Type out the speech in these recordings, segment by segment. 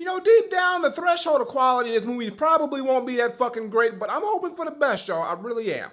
You know, deep down, the threshold of quality in this movie probably won't be that fucking great, but I'm hoping for the best, y'all. I really am.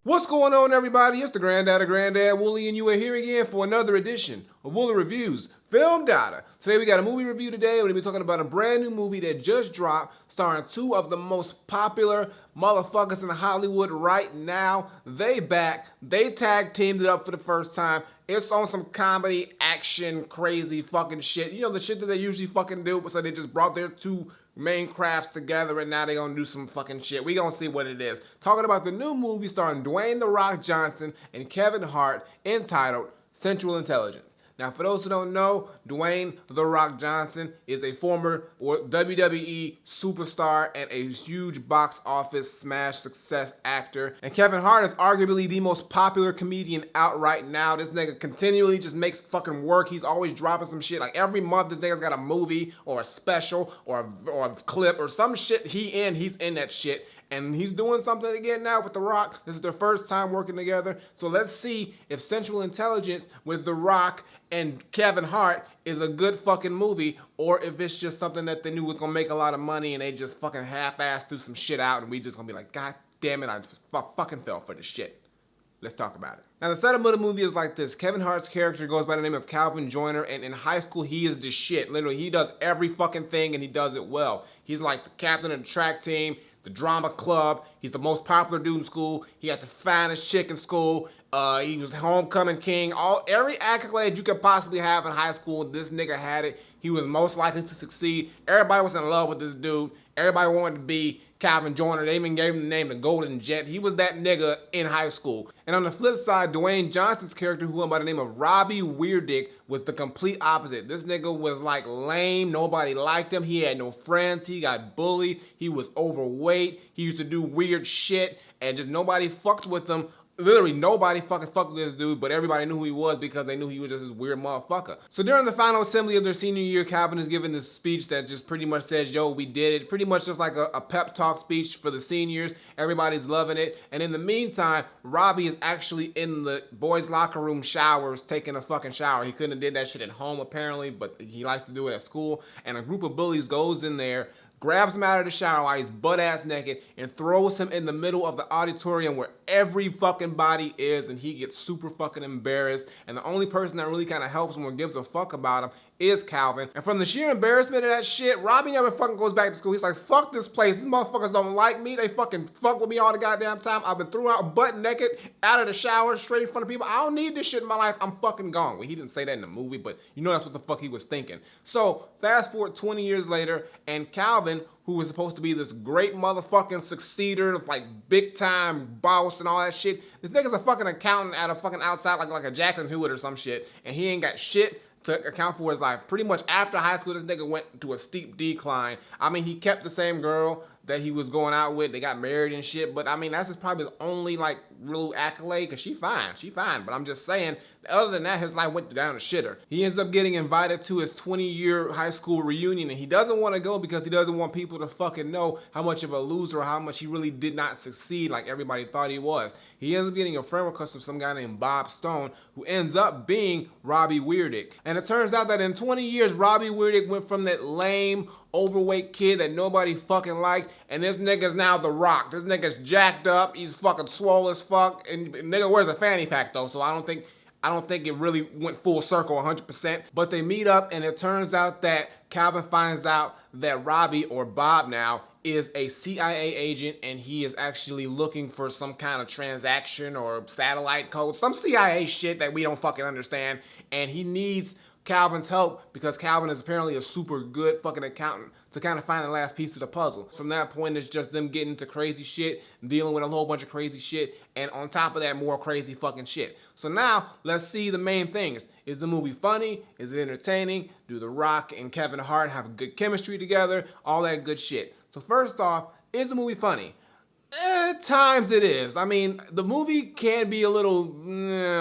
What's going on, everybody? It's the Granddad of Granddad, Woolly, and you are here again for another edition of Woolly Reviews Film Data. Today we got a movie review today. We're going to be talking about a brand new movie that just dropped, starring two of the most popular motherfuckers in Hollywood right now. They back. They tag teamed it up for the first time. It's on some comedy, action, crazy fucking shit. You know, the shit that they usually fucking do, so they just brought their two main crafts together and now they gonna do some fucking shit. We gonna see what it is. Talking about the new movie starring Dwayne "The Rock" Johnson and Kevin Hart, entitled Central Intelligence. Now, for those who don't know, Dwayne "The Rock" Johnson is a former WWE superstar and a huge box office smash success actor. And Kevin Hart is arguably the most popular comedian out right now. This nigga continually just makes fucking work. He's always dropping some shit. Like every month, this nigga's got a movie or a special or a clip or some shit he's in that shit. And he's doing something again now with The Rock. This is their first time working together. So let's see if Central Intelligence with The Rock and Kevin Hart is a good fucking movie, or if it's just something that they knew was gonna make a lot of money and they just fucking half-assed threw some shit out and we just gonna be like, God damn it, I just fucking fell for this shit. Let's talk about it. Now, the setup of the movie is like this. Kevin Hart's character goes by the name of Calvin Joyner, and in high school, he is the shit. Literally, he does every fucking thing, and he does it well. He's like the captain of the track team, the drama club. He's the most popular dude in school. He got the finest chick in school. He was homecoming king. Every accolade you could possibly have in high school, this nigga had it. He was most likely to succeed. Everybody was in love with this dude. Everybody wanted to be Calvin Joyner. They even gave him the name the Golden Jet. He was that nigga in high school. And on the flip side, Dwayne Johnson's character, who went by the name of Robbie Weirdick, was the complete opposite. This nigga was like lame. Nobody liked him. He had no friends. He got bullied. He was overweight. He used to do weird shit, and just nobody fucked with him. Literally nobody fucking fucked with this dude, but everybody knew who he was because they knew he was just this weird motherfucker. So during the final assembly of their senior year, Calvin is giving this speech that just pretty much says, yo, we did it. Pretty much just like a pep talk speech for the seniors. Everybody's loving it. And in the meantime, Robbie is actually in the boys' locker room showers taking a fucking shower. He couldn't have did that shit at home apparently, but he likes to do it at school. And a group of bullies goes in there, grabs him out of the shower while he's butt-ass naked, and throws him in the middle of the auditorium where every fucking body is, and he gets super fucking embarrassed. And the only person that really kind of helps him or gives a fuck about him is Calvin. And from the sheer embarrassment of that shit, Robbie never fucking goes back to school. He's like, fuck this place. These motherfuckers don't like me. They fucking fuck with me all the goddamn time. I've been thrown out butt naked, out of the shower, straight in front of people. I don't need this shit in my life. I'm fucking gone. Well, he didn't say that in the movie, but you know that's what the fuck he was thinking. So fast forward 20 years later, and Calvin, who was supposed to be this great motherfucking succeeder, like big time boss and all that shit, this nigga's a fucking accountant at a fucking outside like a Jackson Hewitt or some shit, and he ain't got shit to account for his life. Pretty much after high school, this nigga went to a steep decline. I mean, he kept the same girl that he was going out with. They got married and shit, but I mean, that's probably his only like real accolade, because she fine, but I'm just saying, other than that, his life went down the shitter. He ends up getting invited to his 20-year high school reunion, and he doesn't want to go because he doesn't want people to fucking know how much of a loser or how much he really did not succeed like everybody thought he was. He ends up getting a friend request from some guy named Bob Stone, who ends up being Robbie Weirdick. And it turns out that in 20 years, Robbie Weirdick went from that lame, overweight kid that nobody fucking liked, and this nigga's now The Rock. This nigga's jacked up, he's fucking swole as fuck, and nigga wears a fanny pack though, so I don't think it really went full circle 100%. But they meet up, and it turns out that Calvin finds out that Robbie, or Bob now, is a CIA agent, and he is actually looking for some kind of transaction or satellite code, some CIA shit that we don't fucking understand, and he needs Calvin's help because Calvin is apparently a super good fucking accountant to kind of find the last piece of the puzzle. From that point, it's just them getting into crazy shit, dealing with a whole bunch of crazy shit, and on top of that, more crazy fucking shit. So now, let's see the main things. Is the movie funny? Is it entertaining? Do The Rock and Kevin Hart have good chemistry together? All that good shit. So first off, is the movie funny? At times it is. I mean, the movie can be a little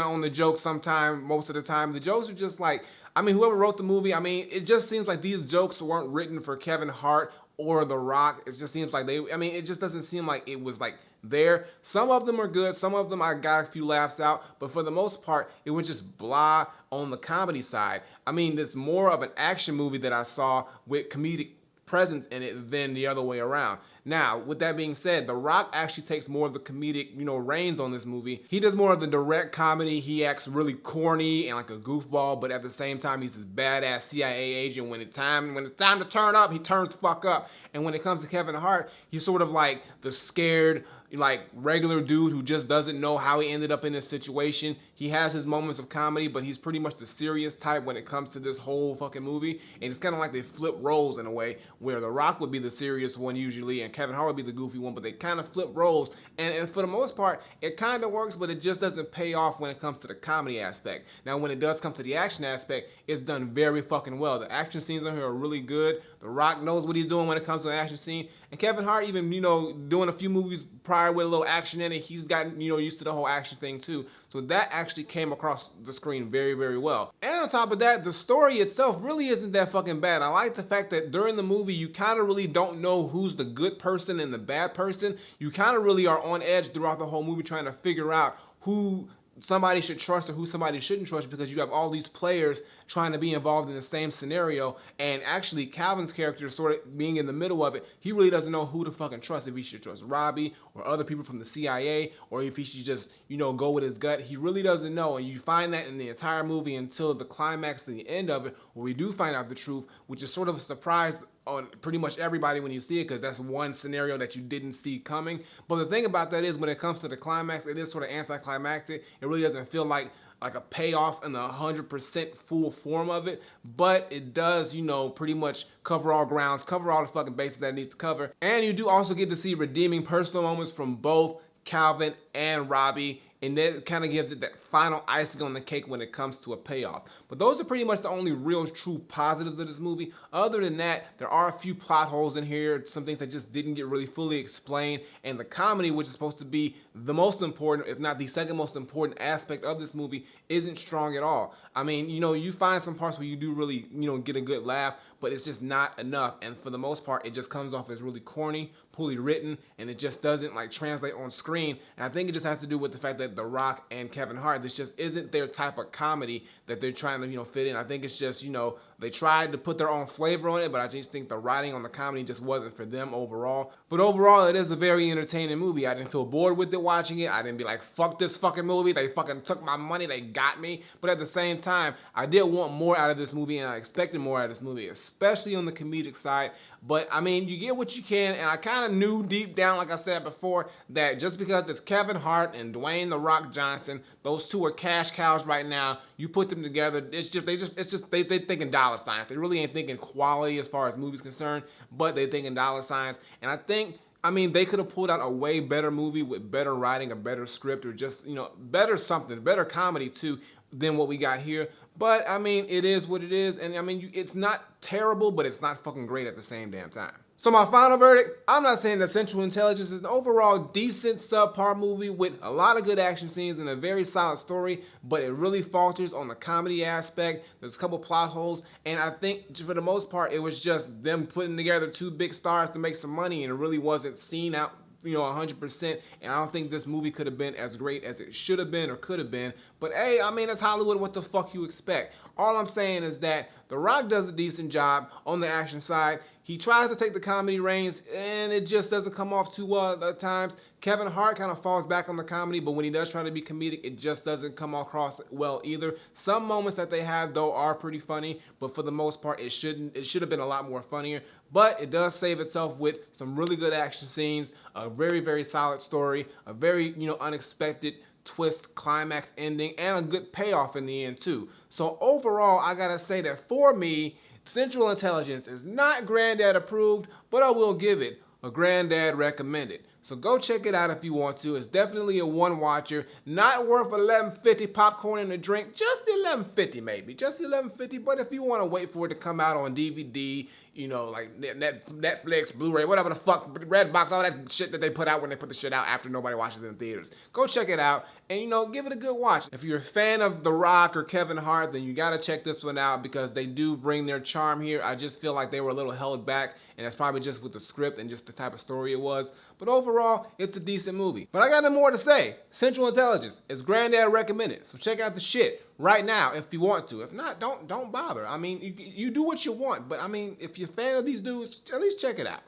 on the jokes sometimes. Most of the time, the jokes are just like, I mean, whoever wrote the movie, I mean, it just seems like these jokes weren't written for Kevin Hart or The Rock. It just seems like it just doesn't seem like it was like there. Some of them are good. Some of them I got a few laughs out, but for the most part, it was just blah on the comedy side. I mean, it's more of an action movie that I saw with comedic presence in it than the other way around. Now, with that being said, The Rock actually takes more of the comedic, reins on this movie. He does more of the direct comedy. He acts really corny and like a goofball, but at the same time, he's this badass CIA agent. When it's time to turn up, he turns the fuck up. And when it comes to Kevin Hart, he's sort of like the scared, like regular dude who just doesn't know how he ended up in this situation. He has his moments of comedy, but he's pretty much the serious type when it comes to this whole fucking movie. And it's kind of like they flip roles in a way, where The Rock would be the serious one usually and Kevin Hart would be the goofy one, but they kind of flip roles. And for the most part, it kind of works, but it just doesn't pay off when it comes to the comedy aspect. Now, when it does come to the action aspect, it's done very fucking well. The action scenes on here are really good. The Rock knows what he's doing when it comes to the action scene. And Kevin Hart, even, doing a few movies prior with a little action in it, he's gotten, used to the whole action thing too. So that actually came across the screen very, very well. And on top of that, the story itself really isn't that fucking bad. I like the fact that during the movie, you kind of really don't know who's the good person and the bad person. You kind of really are on edge throughout the whole movie trying to figure out who somebody should trust or who somebody shouldn't trust, because you have all these players trying to be involved in the same scenario, and actually Calvin's character sort of being in the middle of it, he really doesn't know who to fucking trust, if he should trust Robbie or other people from the CIA, or if he should just, go with his gut. He really doesn't know, and you find that in the entire movie until the climax and the end of it, where we do find out the truth, which is sort of a surprise on pretty much everybody when you see it, because that's one scenario that you didn't see coming. But the thing about that is, when it comes to the climax, it is sort of anticlimactic. It really doesn't feel like a payoff in the 100% full form of it, but it does, pretty much cover all grounds, cover all the fucking bases that it needs to cover. And you do also get to see redeeming personal moments from both Calvin and Robbie, and that kind of gives it that final icing on the cake when it comes to a payoff. But those are pretty much the only real true positives of this movie. Other than that, there are a few plot holes in here, some things that just didn't get really fully explained, and the comedy, which is supposed to be the most important, if not the second most important aspect of this movie, isn't strong at all. I mean, you find some parts where you do really, get a good laugh, but it's just not enough. And for the most part, it just comes off as really corny, poorly written, and it just doesn't translate on screen. And I think it just has to do with the fact that The Rock and Kevin Hart, this just isn't their type of comedy that they're trying to, fit in. I think it's just, they tried to put their own flavor on it, but I just think the writing on the comedy just wasn't for them overall. But overall, it is a very entertaining movie. I didn't feel bored with it watching it. I didn't be like, fuck this fucking movie. They fucking took my money. They got me. But at the same time, I did want more out of this movie, and I expected more out of this movie, especially on the comedic side. But, I mean, you get what you can, and I kind of knew deep down, like I said before, that just because it's Kevin Hart and Dwayne "The Rock" Johnson, those two are cash cows right now. You put them together, they thinking dollar signs. They really ain't thinking quality as far as movies concerned, but they thinking dollar signs. And I think, they could have pulled out a way better movie with better writing, a better script, or just, better something, better comedy too, than what we got here. But, it is what it is, and, it's not terrible, but it's not fucking great at the same damn time. So my final verdict, I'm not saying that Central Intelligence is an overall decent subpar movie with a lot of good action scenes and a very solid story, but it really falters on the comedy aspect. There's a couple plot holes, and I think for the most part, it was just them putting together two big stars to make some money, and it really wasn't seen out 100%, and I don't think this movie could have been as great as it should have been or could have been. But hey, it's Hollywood, what the fuck you expect? All I'm saying is that The Rock does a decent job on the action side. He tries to take the comedy reins, and it just doesn't come off too well at times. Kevin Hart kind of falls back on the comedy, but when he does try to be comedic, it just doesn't come across well either. Some moments that they have, though, are pretty funny, but for the most part, it should have been a lot more funnier. But it does save itself with some really good action scenes, a very, very solid story, a very, unexpected twist, climax ending, and a good payoff in the end, too. So overall, I gotta say that for me, Central Intelligence is not Granddad approved, but I will give it a Granddad recommended. So go check it out if you want to. It's definitely a one watcher. Not worth $11.50 popcorn and a drink. Just $11.50 maybe. Just $11.50. But if you want to wait for it to come out on DVD, you know, like Netflix, Blu-ray, whatever the fuck, Redbox, all that shit that they put out when they put the shit out after nobody watches it in theaters. Go check it out and, you know, give it a good watch. If you're a fan of The Rock or Kevin Hart, then you gotta check this one out because they do bring their charm here. I just feel like they were a little held back, and that's probably just with the script and just the type of story it was. But overall, it's a decent movie. But I got no more to say. Central Intelligence is Granddad recommended, so check out the shit right now if you want to. If not, don't bother. I mean, you do what you want, but I mean, if you're a fan of these dudes, at least check it out.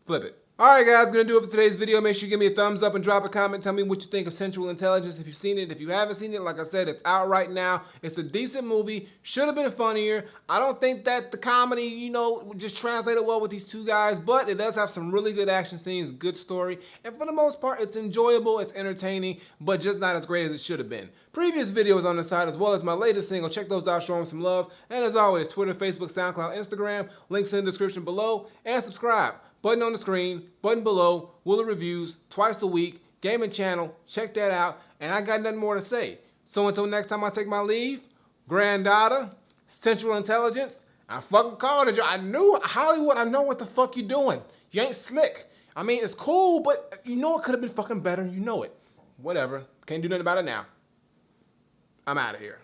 Flip it. Alright guys, gonna do it for today's video. Make sure you give me a thumbs up and drop a comment. Tell me what you think of Central Intelligence. If you've seen it, if you haven't seen it, like I said, it's out right now. It's a decent movie. Should have been funnier. I don't think that the comedy, you know, just translated well with these two guys, but it does have some really good action scenes, good story, and for the most part, it's enjoyable, it's entertaining, but just not as great as it should have been. Previous videos on the side, as well as my latest single. Check those out, show them some love. And as always, Twitter, Facebook, SoundCloud, Instagram, links in the description below, and subscribe. Button on the screen, button below, Woolly Reviews, twice a week, gaming channel, check that out, and I got nothing more to say. So until next time I take my leave, Granddaughter, Central Intelligence, I fucking called it. I knew, Hollywood, I know what the fuck you doing. You ain't slick. I mean, it's cool, but you know it could have been fucking better, you know it. Whatever, can't do nothing about it now. I'm out of here.